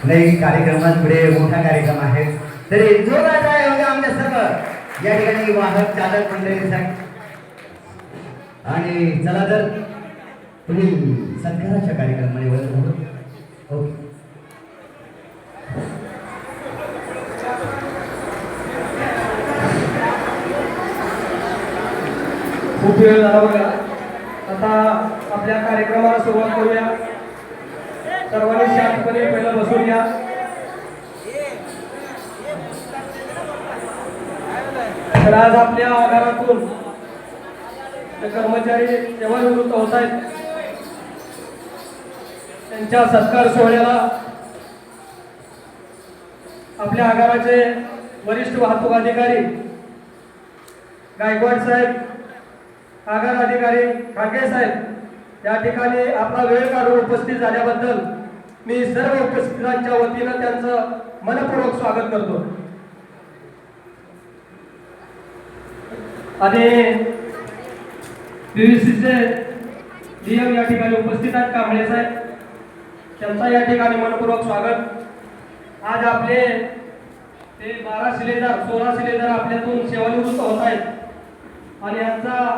नाही कार्यक्रमात पुढे मोठा कार्यक्रम आहे तरी जोरात आहे बघा आमच्या सर्व या ठिकाणी वाहक चालक मंडळींसाठी आणि चला तर पुढील सत्काराच्या कार्यक्रमाने वळत ओके खूप वेळ झाला बघा आता आपल्या कार्यक्रमाला सुरुवात करूया सर्वांनी शांतपणे पहिलं बसून घ्या तर आज आपल्या आगारातून कर्मचारी सेवानिवृत्त होत आहेत त्यांच्या सत्कार सोहळ्याला आपल्या आगाराचे वरिष्ठ वाहतूक अधिकारी गायकवाड साहेब आगार अधिकारी खाके साहेब या ठिकाणी आपला वेळ काढून उपस्थित झाल्याबद्दल मी सर्व उपस्थितांच्या वतीनं त्यांचं मनपूर्वक स्वागत करतो आणि पीव्हीसीचे डीएम या ठिकाणी उपस्थित आहेत कांबळे साहेब त्यांचा या ठिकाणी मनपूर्वक स्वागत आज आपले ते 12 शिलेदार 16 शिलेदार आपल्यातून सेवानिवृत्त होत आहेत आणि यांचा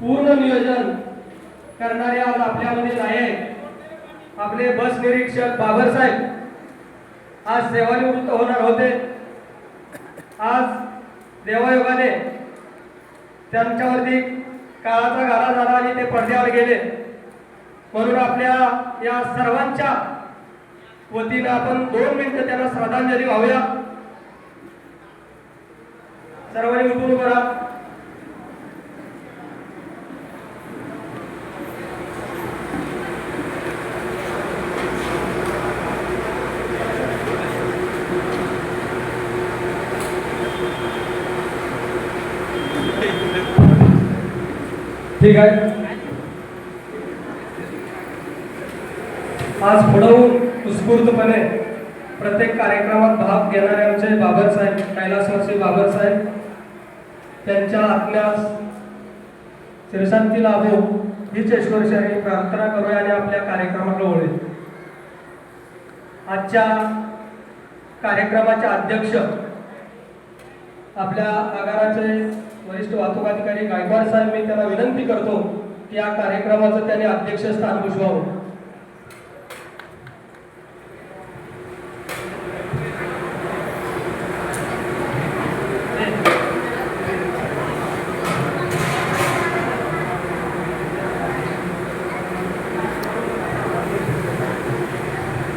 पूर्ण नियोजन करणारे आज आपल्यामध्ये आहे आपले बस निरीक्षक बाबर साहेब आज सेवानिवृत्त होणार होते आज देवायोगाने त्यांच्यावरती काळाचा गाडा झाला आणि ते पडद्यावर गेले म्हणून आपल्या या सर्वांच्या वतीने आपण 2 मिनिटं त्यांना श्रद्धांजली वाहूया सर्वांनी उठून उभं राहा ठीक आहे आज पुढं उत्स्फूर्तपणे प्रत्येक कार्यक्रमात भाग घेणारे आमचे बाबर साहेब कैलासवासी बाबर साहेब त्यांच्या आत्म्यास श्रीशांती लाभो हीच ईश्वरचरणी प्रार्थना करूया आणि आपल्या कार्यक्रमाला वळू आजच्या कार्यक्रमाचे अध्यक्ष आपल्या आगाराचे वरिष्ठ वाहतूक अधिकारी गायकवाड साहेब मी त्यांना विनंती करतो की या कार्यक्रमाचं त्यांनी अध्यक्षस्थान भूषवावं